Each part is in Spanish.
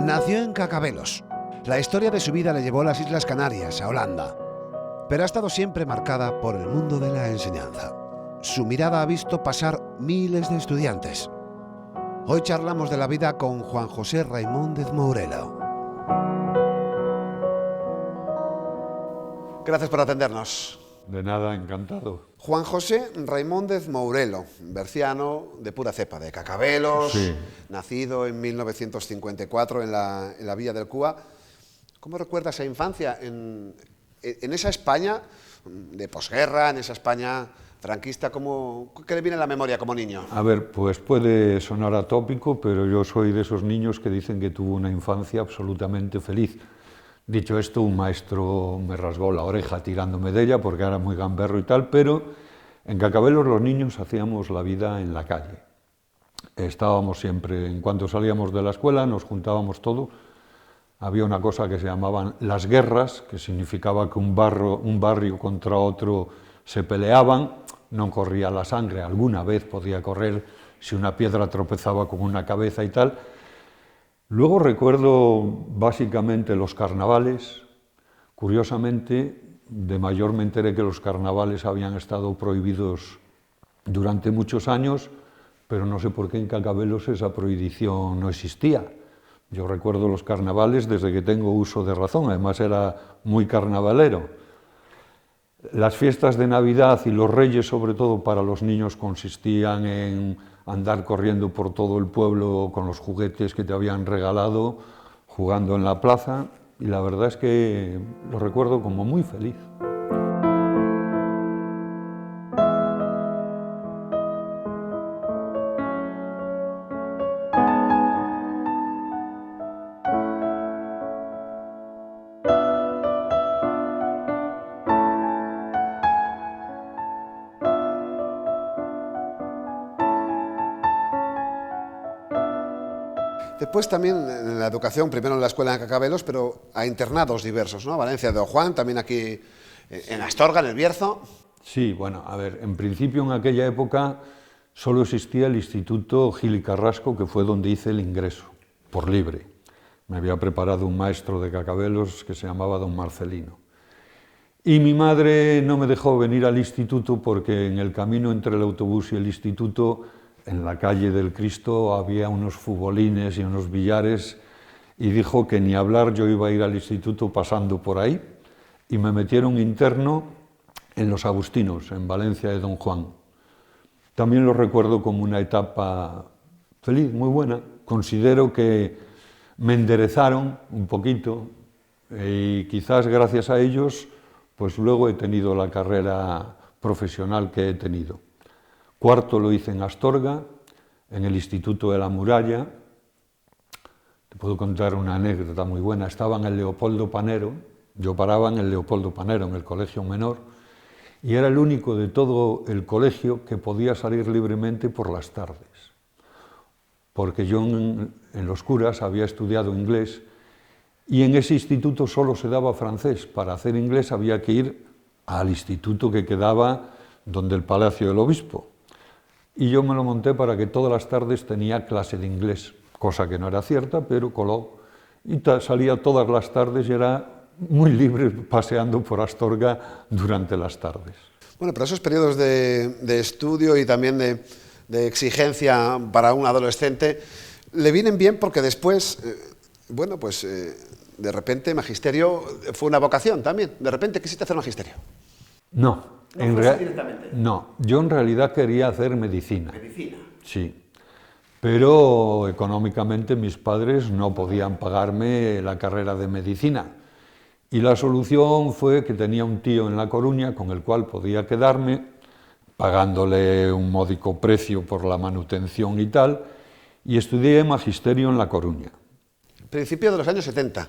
Nació en Cacabelos. La historia de su vida le llevó a las Islas Canarias, a Holanda. Pero ha estado siempre marcada por el mundo de la enseñanza. Su mirada ha visto pasar miles de estudiantes. Hoy charlamos de la vida con Juan José Raimóndez Mourelo. Gracias por atendernos. De nada, encantado. Juan José Raimóndez Mourelo, berciano de pura cepa, de Cacabelos, sí. Nacido en 1954 en la Villa del Cúa. ¿Cómo recuerda esa infancia en esa España de posguerra, en esa España franquista? ¿Qué le viene a la memoria como niño? A ver, pues puede sonar atópico, pero yo soy de esos niños que dicen que tuvo una infancia absolutamente feliz. Dicho esto, un maestro me rasgó la oreja tirándome de ella porque era muy gamberro y tal, pero en Cacabelos los niños hacíamos la vida en la calle. Estábamos siempre, en cuanto salíamos de la escuela, nos juntábamos todos. Había una cosa que se llamaban las guerras, que significaba que un barrio contra otro se peleaban, no corría la sangre, alguna vez podía correr si una piedra tropezaba con una cabeza y tal. Luego recuerdo básicamente los carnavales. Curiosamente, de mayor me enteré que los carnavales habían estado prohibidos durante muchos años, pero no sé por qué en Cacabelos esa prohibición no existía. Yo recuerdo los carnavales desde que tengo uso de razón, además era muy carnavalero. Las fiestas de Navidad y los Reyes, sobre todo para los niños, consistían en andar corriendo por todo el pueblo con los juguetes que te habían regalado, jugando en la plaza, y la verdad es que lo recuerdo como muy feliz. Después también en la educación, primero en la escuela de Cacabelos, pero a internados diversos, ¿no? Valencia de Don Juan, también aquí en Astorga, en el Bierzo. Sí, bueno, a ver, en principio en aquella época solo existía el Instituto Gil y Carrasco, que fue donde hice el ingreso, por libre. Me había preparado un maestro de Cacabelos que se llamaba don Marcelino. Y mi madre no me dejó venir al instituto porque en el camino entre el autobús y el instituto, en la calle del Cristo, había unos futbolines y unos billares, y dijo que ni hablar, yo iba a ir al instituto pasando por ahí, y me metieron interno en los Agustinos, en Valencia de Don Juan. También lo recuerdo como una etapa feliz, muy buena. Considero que me enderezaron un poquito, y quizás gracias a ellos, pues luego he tenido la carrera profesional que he tenido. Cuarto lo hice en Astorga, en el Instituto de la Muralla. Te puedo contar una anécdota muy buena. Estaba en el Leopoldo Panero, yo paraba en el Leopoldo Panero, en el colegio menor, y era el único de todo el colegio que podía salir libremente por las tardes. Porque yo en los curas había estudiado inglés, y en ese instituto solo se daba francés. Para hacer inglés había que ir al instituto que quedaba donde el Palacio del Obispo. Y yo me lo monté para que todas las tardes tenía clase de inglés, cosa que no era cierta, pero coló. Y salía todas las tardes y era muy libre paseando por Astorga durante las tardes. Bueno, pero esos periodos de estudio y también de exigencia para un adolescente le vienen bien porque después, de repente magisterio fue una vocación también. De repente quisiste hacer magisterio. No. No, yo en realidad quería hacer medicina. ¿Medicina? Sí, pero económicamente mis padres no podían pagarme la carrera de medicina. Y la solución fue que tenía un tío en La Coruña con el cual podía quedarme, pagándole un módico precio por la manutención y tal, y estudié magisterio en La Coruña. ¿Principio de los años 70?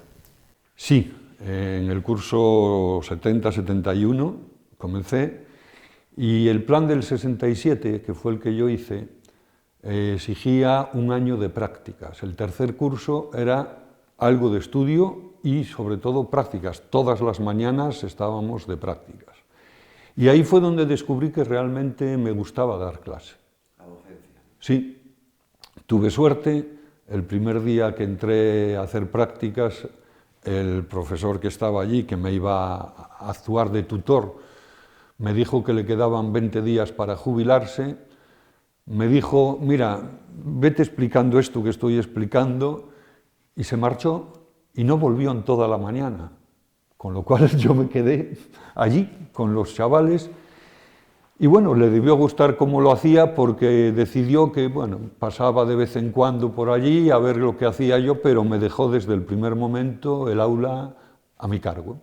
Sí, en el curso 70-71 comencé, y el plan del 67, que fue el que yo hice, exigía un año de prácticas. El tercer curso era algo de estudio y sobre todo prácticas. Todas las mañanas estábamos de prácticas. Y ahí fue donde descubrí que realmente me gustaba dar clase. ¿La docencia? Sí. Tuve suerte, El primer día que entré a hacer prácticas, el profesor que estaba allí, que me iba a actuar de tutor, me dijo que le quedaban 20 días para jubilarse. Me dijo, mira, vete explicando esto que estoy explicando, y se marchó y no volvió en toda la mañana. Con lo cual yo me quedé allí con los chavales. Y bueno, le debió gustar cómo lo hacía porque decidió que, bueno, pasaba de vez en cuando por allí a ver lo que hacía yo, pero me dejó desde el primer momento el aula a mi cargo.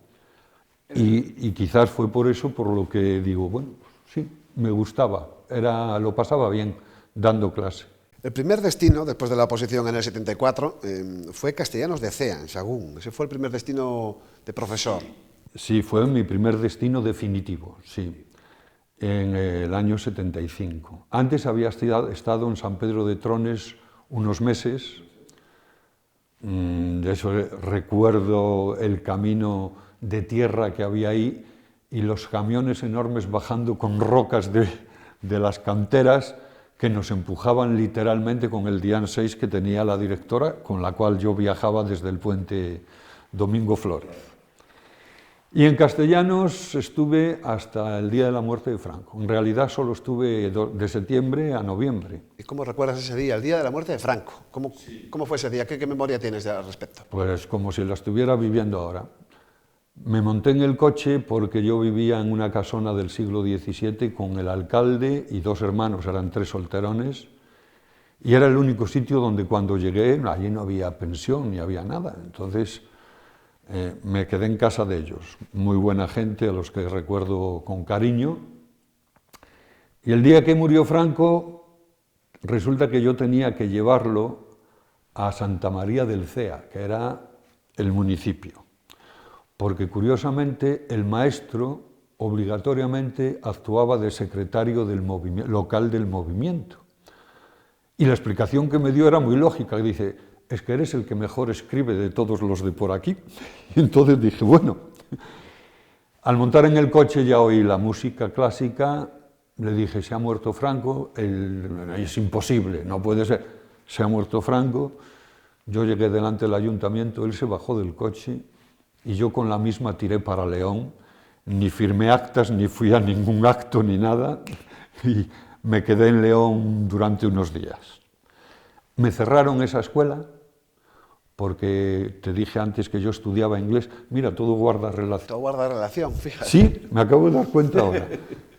Y quizás fue por eso por lo que digo, bueno, sí, me gustaba, lo pasaba bien dando clase. El primer destino, después de la oposición en el 74, fue Castellanos de Cea, en Sahagún. Ese fue el primer destino de profesor. Sí, fue mi primer destino definitivo, sí, en el año 75. Antes había estado en San Pedro de Trones unos meses. De eso recuerdo el camino de tierra que había ahí y los camiones enormes bajando con rocas de las canteras que nos empujaban literalmente con el Dian 6 que tenía la directora, con la cual yo viajaba desde el puente Domingo Flórez. Y en Castellanos estuve hasta el día de la muerte de Franco. En realidad solo estuve de septiembre a noviembre. ¿Y cómo recuerdas ese día, el día de la muerte de Franco? ¿Cómo fue ese día? ¿Qué memoria tienes al respecto? Pues como si la estuviera viviendo ahora. Me monté en el coche porque yo vivía en una casona del siglo XVII con el alcalde y 2 hermanos, eran 3 solterones, y era el único sitio donde cuando llegué, allí no había pensión ni había nada. Entonces me quedé en casa de ellos, muy buena gente a los que recuerdo con cariño. Y el día que murió Franco, resulta que yo tenía que llevarlo a Santa María del Cea, que era el municipio. Porque curiosamente el maestro obligatoriamente actuaba de secretario local del movimiento. Y la explicación que me dio era muy lógica, dice, es que eres el que mejor escribe de todos los de por aquí. Y entonces dije, bueno, al montar en el coche ya oí la música clásica, le dije, se ha muerto Franco, es imposible, no puede ser, se ha muerto Franco. Yo llegué delante del ayuntamiento, él se bajó del coche, y yo con la misma tiré para León, ni firmé actas, ni fui a ningún acto, ni nada, y me quedé en León durante unos días. Me cerraron esa escuela, porque te dije antes que yo estudiaba inglés, mira, todo guarda relación. Todo guarda relación, fíjate. Sí, me acabo de dar cuenta ahora.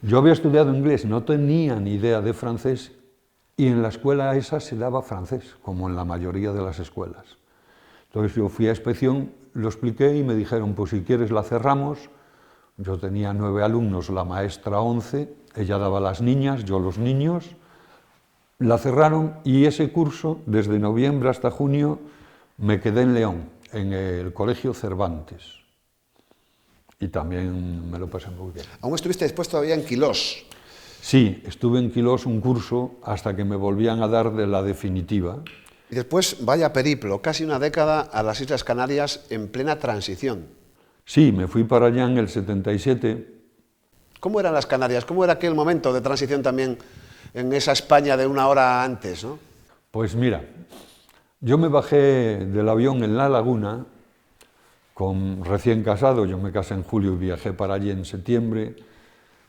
Yo había estudiado inglés, no tenía ni idea de francés, y en la escuela esa se daba francés, como en la mayoría de las escuelas. Entonces yo fui a inspección, lo expliqué y me dijeron, pues si quieres la cerramos. Yo tenía 9 alumnos, la maestra 11, ella daba a las niñas, yo los niños. La cerraron y ese curso, desde noviembre hasta junio, me quedé en León, en el Colegio Cervantes. Y también me lo pasé muy bien. ¿Aún estuviste después todavía en Quilós? Sí, estuve en Quilós un curso hasta que me volvían a dar de la definitiva. Y después, vaya periplo, casi una década a las Islas Canarias en plena transición. Sí, me fui para allá en el 77. ¿Cómo eran las Canarias? ¿Cómo era aquel momento de transición también en esa España de una hora antes, ¿no? Pues mira, yo me bajé del avión en La Laguna, recién casado, yo me casé en julio y viajé para allí en septiembre.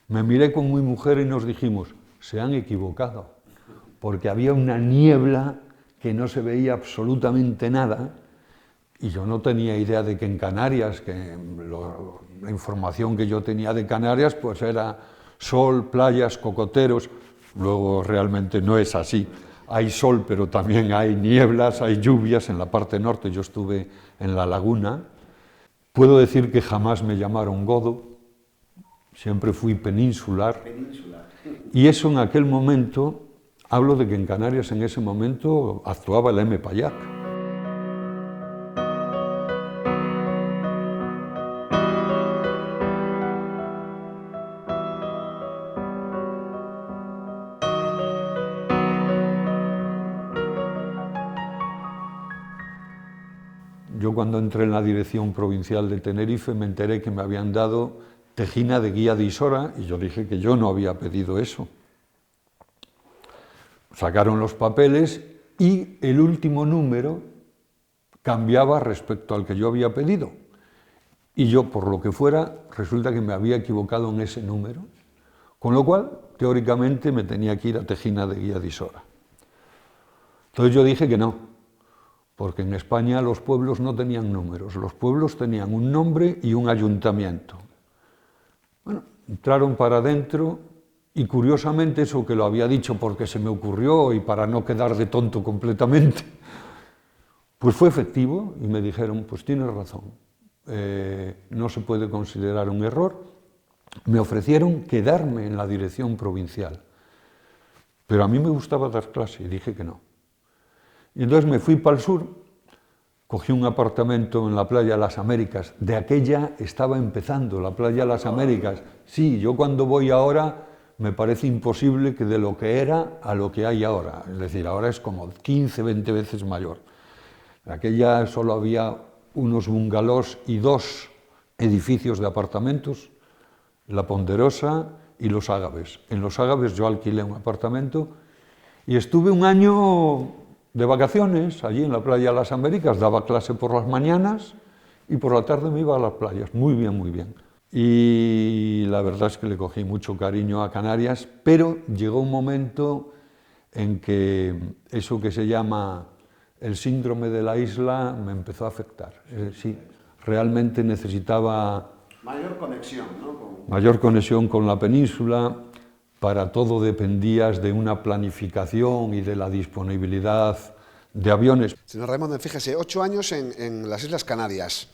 Me miré con mi mujer y nos dijimos, se han equivocado, porque había una niebla que no se veía absolutamente nada, y yo no tenía idea de que en Canarias, la información que yo tenía de Canarias, pues era sol, playas, cocoteros. Luego realmente no es así. Hay sol, pero también hay nieblas, hay lluvias en la parte norte. Yo estuve en La Laguna. Puedo decir que jamás me llamaron godo, siempre fui peninsular. Y eso en aquel momento, hablo de que en Canarias en ese momento actuaba el M. Payac. Yo cuando entré en la Dirección Provincial de Tenerife me enteré que me habían dado tejina de guía de Isora y yo dije que yo no había pedido eso. Sacaron los papeles y el último número cambiaba respecto al que yo había pedido. Y yo, por lo que fuera, resulta que me había equivocado en ese número, con lo cual, teóricamente, me tenía que ir a Tejina de Guía de Isora. Entonces yo dije que no, porque en España los pueblos no tenían números, los pueblos tenían un nombre y un ayuntamiento. Bueno, entraron para adentro y curiosamente eso que lo había dicho porque se me ocurrió y para no quedar de tonto completamente, pues fue efectivo y me dijeron, pues tienes razón, no se puede considerar un error. Me ofrecieron quedarme en la dirección provincial, pero a mí me gustaba dar clase y dije que no. Y entonces me fui para el sur, cogí un apartamento en la playa Las Américas. De aquella estaba empezando la playa Las Américas. Sí, yo cuando voy ahora me parece imposible que de lo que era a lo que hay ahora. Es decir, ahora es como 15, 20 veces mayor. De aquella solo había unos bungalows y 2 edificios de apartamentos, La Ponderosa y Los Ágaves. En Los Ágaves yo alquilé un apartamento y estuve un año de vacaciones, allí en la playa Las Américas, daba clase por las mañanas y por la tarde me iba a las playas, muy bien, muy bien. Y la verdad es que le cogí mucho cariño a Canarias, pero llegó un momento en que eso que se llama el síndrome de la isla me empezó a afectar. Sí, realmente necesitaba mayor conexión, ¿no? Mayor conexión con la península. Para todo dependías de una planificación y de la disponibilidad de aviones. Señor Raimundo, fíjese, 8 años en las Islas Canarias.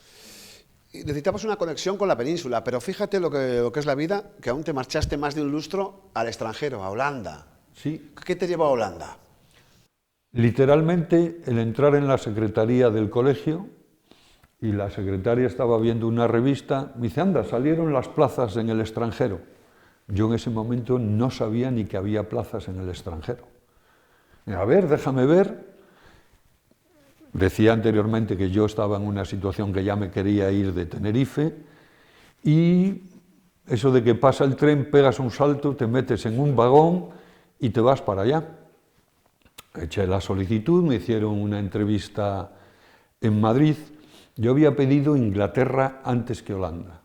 Necesitamos una conexión con la península, pero fíjate lo que es la vida, que aún te marchaste más de un lustro al extranjero, a Holanda. Sí. ¿Qué te llevó a Holanda? Literalmente, el entrar en la secretaría del colegio, y la secretaria estaba viendo una revista, me dice, anda, salieron las plazas en el extranjero. Yo en ese momento no sabía ni que había plazas en el extranjero. A ver, déjame ver. Decía anteriormente que yo estaba en una situación que ya me quería ir de Tenerife y eso de que pasa el tren, pegas un salto, te metes en un vagón y te vas para allá. Eché la solicitud, me hicieron una entrevista en Madrid. Yo había pedido Inglaterra antes que Holanda,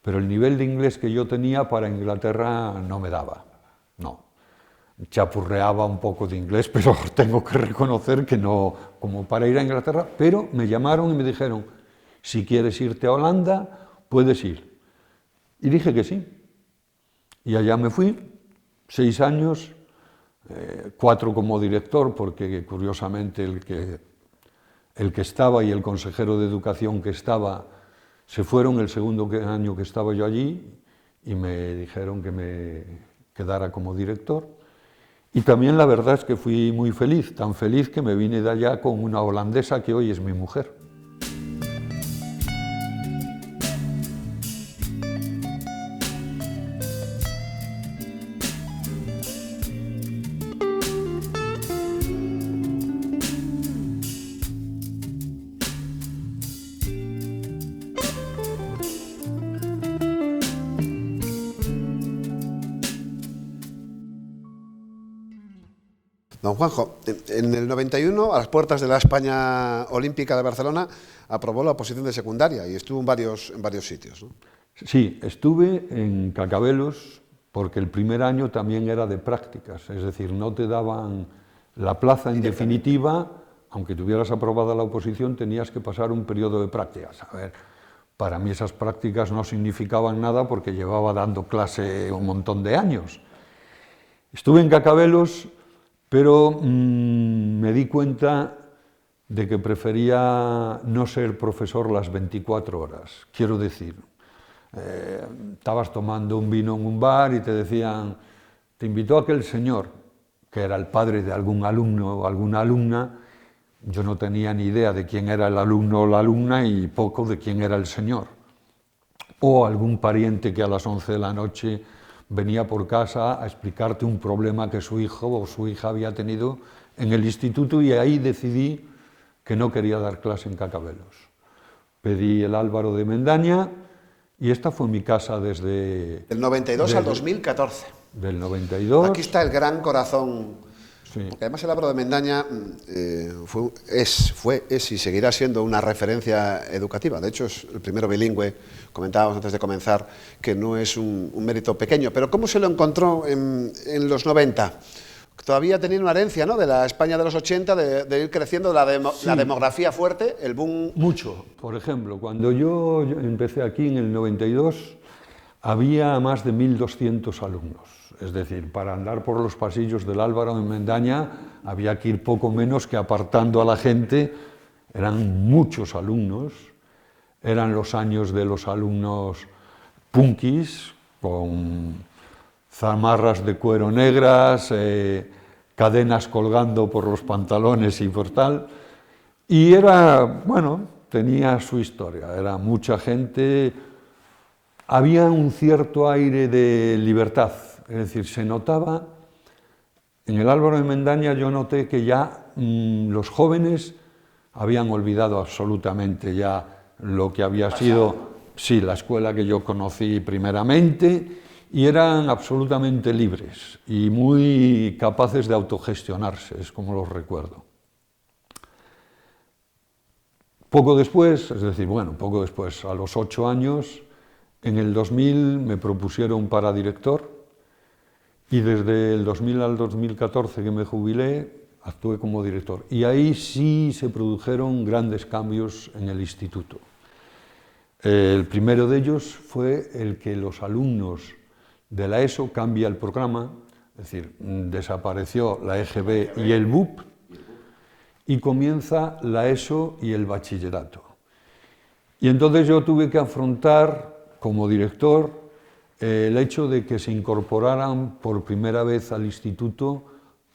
pero el nivel de inglés que yo tenía para Inglaterra no me daba, no. Chapurreaba un poco de inglés, pero tengo que reconocer que no, como para ir a Inglaterra, pero me llamaron y me dijeron, si quieres irte a Holanda, puedes ir. Y dije que sí. Y allá me fui, 6 años, 4 como director, porque curiosamente el que estaba y el consejero de educación que estaba se fueron el segundo año que estaba yo allí y me dijeron que me quedara como director. Y también la verdad es que fui muy feliz, tan feliz que me vine de allá con una holandesa que hoy es mi mujer. Don Juanjo, en el 91, a las puertas de la España Olímpica de Barcelona, aprobó la oposición de secundaria y estuvo en varios sitios, ¿no? Sí, estuve en Cacabelos porque el primer año también era de prácticas, es decir, no te daban la plaza en definitiva, aunque tuvieras aprobada la oposición, tenías que pasar un periodo de prácticas. A ver, para mí esas prácticas no significaban nada porque llevaba dando clase un montón de años. Estuve en Cacabelos, pero me di cuenta de que prefería no ser profesor las 24 horas. Quiero decir, estabas tomando un vino en un bar y te decían, te invitó aquel señor, que era el padre de algún alumno o alguna alumna. Yo no tenía ni idea de quién era el alumno o la alumna y poco de quién era el señor. O algún pariente que a las 11 de la noche venía por casa a explicarte un problema que su hijo o su hija había tenido en el instituto y ahí decidí que no quería dar clase en Cacabelos. Pedí el Álvaro de Mendaña y esta fue mi casa desde... Del 92 al 2014. Del 92... Aquí está el gran corazón Sí. Porque además el Álvaro de Mendaña fue, es y seguirá siendo una referencia educativa. De hecho, es el primero bilingüe, comentábamos antes de comenzar, que no es un mérito pequeño. Pero ¿cómo se lo encontró en los 90? Todavía tenía una herencia, ¿no?, de la España de los 80, de ir creciendo la demografía fuerte, el boom. Mucho. Por ejemplo, cuando yo empecé aquí en el 92, había más de 1.200 alumnos. Es decir, para andar por los pasillos del Álvaro de Mendaña había que ir poco menos que apartando a la gente. Eran muchos alumnos, eran los años de los alumnos punkis, con zamarras de cuero negras, cadenas colgando por los pantalones y por tal. Y era, bueno, tenía su historia, era mucha gente. Había un cierto aire de libertad, es decir, se notaba, en el Álvaro de Mendaña yo noté que ya los jóvenes habían olvidado absolutamente ya lo que había sido, sí, la escuela que yo conocí primeramente, y eran absolutamente libres y muy capaces de autogestionarse, es como los recuerdo. Poco después, es decir, bueno, poco después, a los 8 años, en el 2000 me propusieron para director y desde el 2000 al 2014 que me jubilé, actué como director. Y ahí sí se produjeron grandes cambios en el instituto. El primero de ellos fue el que los alumnos de la ESO cambia el programa, es decir, desapareció la EGB y el BUP y comienza la ESO y el bachillerato. Y entonces yo tuve que afrontar como director el hecho de que se incorporaran por primera vez al instituto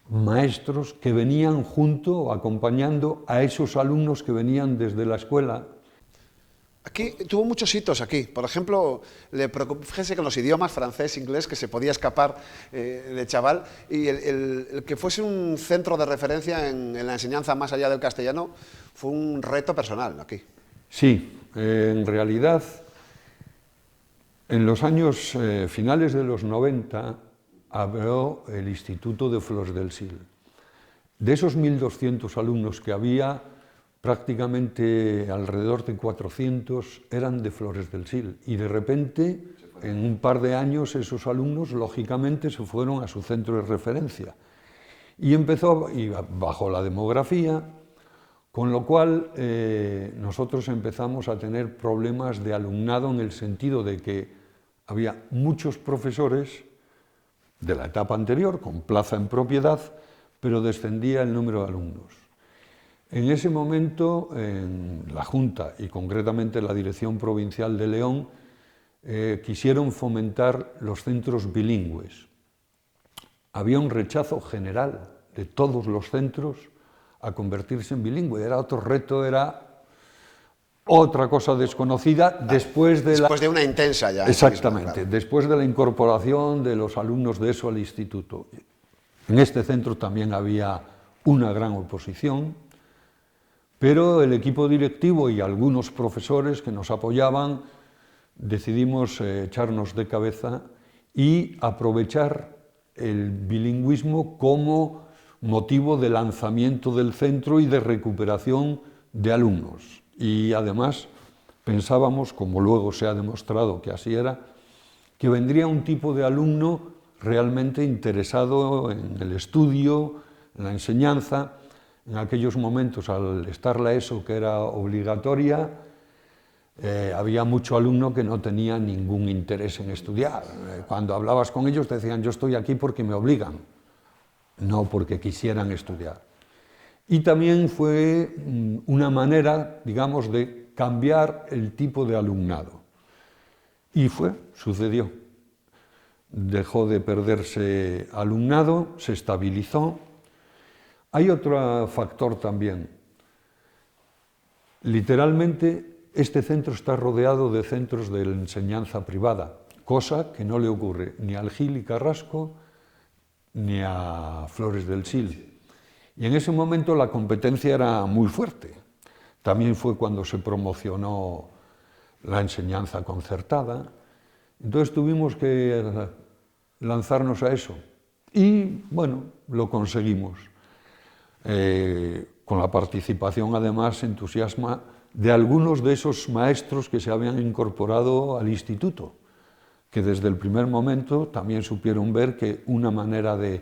maestros que venían junto o acompañando a esos alumnos que venían desde la escuela. Aquí tuvo muchos hitos aquí. Por ejemplo, fíjese que los idiomas, francés, inglés, que se podía escapar de chaval, y el que fuese un centro de referencia en la enseñanza más allá del castellano fue un reto personal aquí. Sí, en realidad, en los años finales de los 90 abrió el Instituto de Flors del Sil. De esos 1.200 alumnos que había, prácticamente alrededor de 400 eran de Flores del Sil y de repente, en un par de años, esos alumnos lógicamente se fueron a su centro de referencia y empezó, y bajó la demografía, con lo cual nosotros empezamos a tener problemas de alumnado en el sentido de que había muchos profesores de la etapa anterior con plaza en propiedad, pero descendía el número de alumnos. En ese momento, en la Junta y concretamente la Dirección Provincial de León, quisieron fomentar los centros bilingües. Había un rechazo general de todos los centros a convertirse en bilingüe. Era otro reto, era otra cosa desconocida después de una intensa ya. Exactamente, mismo, claro. Después de la incorporación de los alumnos de ESO al instituto. En este centro también había una gran oposición, pero el equipo directivo y algunos profesores que nos apoyaban decidimos echarnos de cabeza y aprovechar el bilingüismo como motivo de lanzamiento del centro y de recuperación de alumnos. Y además pensábamos, como luego se ha demostrado que así era, que vendría un tipo de alumno realmente interesado en el estudio, en la enseñanza. En aquellos momentos, al estar la ESO, que era obligatoria, había mucho alumno que no tenía ningún interés en estudiar. Cuando hablabas con ellos te decían, yo estoy aquí porque me obligan, no porque quisieran estudiar. Y también fue una manera, digamos, de cambiar el tipo de alumnado. Y sucedió. Dejó de perderse alumnado, se estabilizó. Hay otro factor también. Literalmente, este centro está rodeado de centros de enseñanza privada, cosa que no le ocurre ni al Gil y Carrasco ni a Flores del Sil. Y en ese momento la competencia era muy fuerte. También fue cuando se promocionó la enseñanza concertada. Entonces tuvimos que lanzarnos a eso. Y, bueno, lo conseguimos. con la participación además entusiasma de algunos de esos maestros que se habían incorporado al instituto, que desde el primer momento también supieron ver que una manera de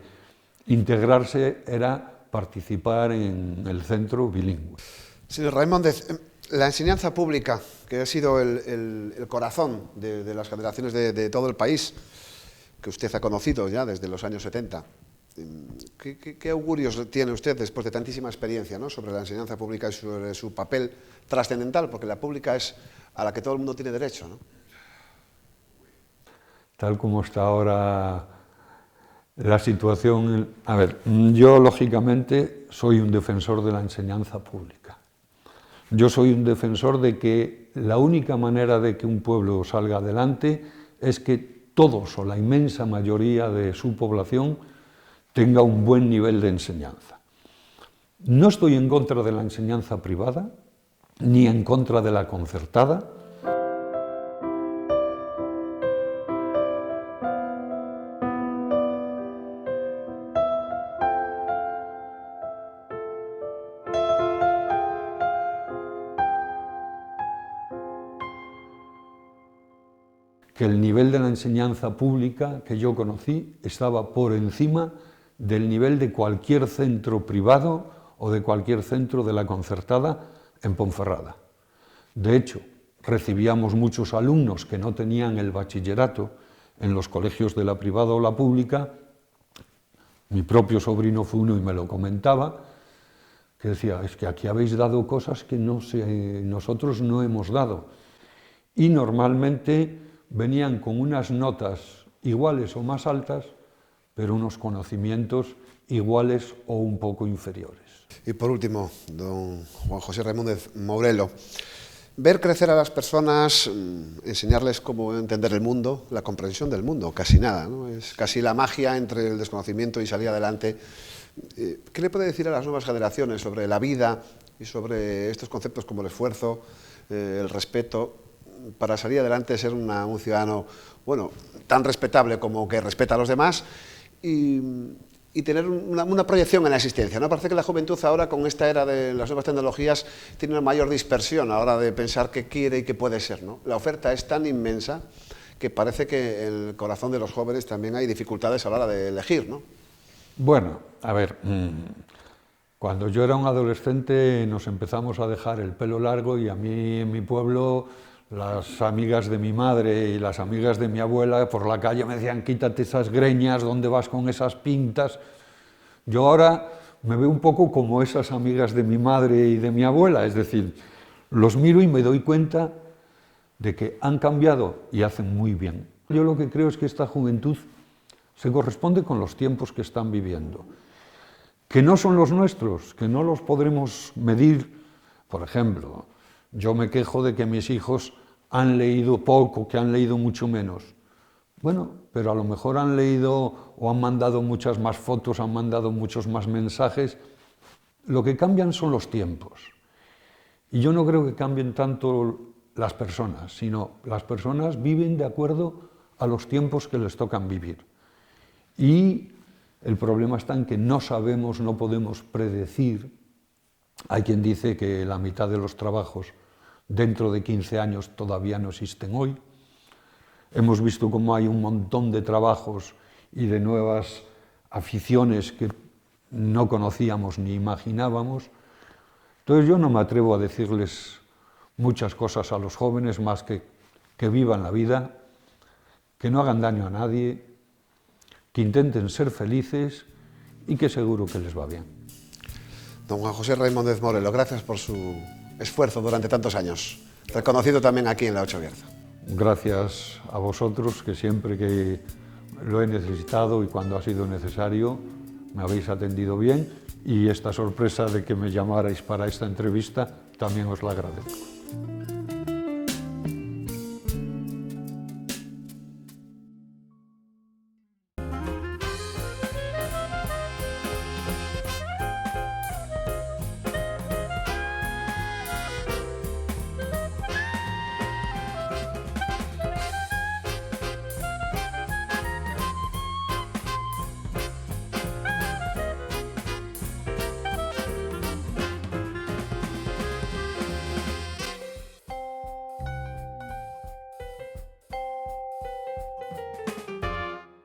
integrarse era participar en el centro bilingüe. Señor Raimóndez, la enseñanza pública, que ha sido el corazón de las generaciones de todo el país, que usted ha conocido ya desde los años 70, ¿qué augurios tiene usted después de tantísima experiencia, ¿no?, sobre la enseñanza pública y sobre su papel trascendental? Porque la pública es a la que todo el mundo tiene derecho, ¿no? Tal como está ahora la situación, a ver, yo lógicamente soy un defensor de la enseñanza pública. Yo soy un defensor de que la única manera de que un pueblo salga adelante es que todos o la inmensa mayoría de su población tenga un buen nivel de enseñanza. No estoy en contra de la enseñanza privada, ni en contra de la concertada. Que el nivel de la enseñanza pública que yo conocí estaba por encima del nivel de cualquier centro privado o de cualquier centro de la concertada en Ponferrada. De hecho, recibíamos muchos alumnos que no tenían el bachillerato en los colegios de la privada o la pública. Mi propio sobrino fue uno y me lo comentaba, que decía, es que aquí habéis dado cosas que nosotros no hemos dado. Y normalmente venían con unas notas iguales o más altas, pero unos conocimientos iguales o un poco inferiores. Y por último, don Juan José Raimóndez Mourelo, ver crecer a las personas, enseñarles cómo entender el mundo, la comprensión del mundo, casi nada, ¿no? Es casi la magia entre el desconocimiento y salir adelante. ¿Qué le puede decir a las nuevas generaciones sobre la vida y sobre estos conceptos como el esfuerzo, el respeto, para salir adelante, ser un ciudadano, bueno, tan respetable como que respeta a los demás y tener una proyección en la existencia, ¿no? Parece que la juventud ahora, con esta era de las nuevas tecnologías, tiene una mayor dispersión a la hora de pensar qué quiere y qué puede ser, ¿no? La oferta es tan inmensa que parece que en el corazón de los jóvenes también hay dificultades a la hora de elegir, ¿no? Bueno, a ver, cuando yo era un adolescente nos empezamos a dejar el pelo largo y a mí en mi pueblo las amigas de mi madre y las amigas de mi abuela por la calle me decían, quítate esas greñas, ¿dónde vas con esas pintas? Yo ahora me veo un poco como esas amigas de mi madre y de mi abuela, es decir, los miro y me doy cuenta de que han cambiado y hacen muy bien. Yo lo que creo es que esta juventud se corresponde con los tiempos que están viviendo, que no son los nuestros, que no los podremos medir. Por ejemplo, yo me quejo de que mis hijos han leído poco, que han leído mucho menos. Bueno, pero a lo mejor han leído o han mandado muchas más fotos, han mandado muchos más mensajes. Lo que cambian son los tiempos. Y yo no creo que cambien tanto las personas, sino las personas viven de acuerdo a los tiempos que les tocan vivir. Y el problema está en que no sabemos, no podemos predecir. Hay quien dice que la mitad de los trabajos dentro de 15 años todavía no existen hoy. Hemos visto cómo hay un montón de trabajos y de nuevas aficiones que no conocíamos ni imaginábamos. Entonces yo no me atrevo a decirles muchas cosas a los jóvenes más que vivan la vida, que no hagan daño a nadie, que intenten ser felices y que seguro que les va bien. Don Juan José Raimóndez Mourelo, gracias por su esfuerzo durante tantos años, reconocido también aquí en la Ocho Bierzo. Gracias a vosotros, que siempre que lo he necesitado y cuando ha sido necesario me habéis atendido bien, y esta sorpresa de que me llamarais para esta entrevista también os la agradezco.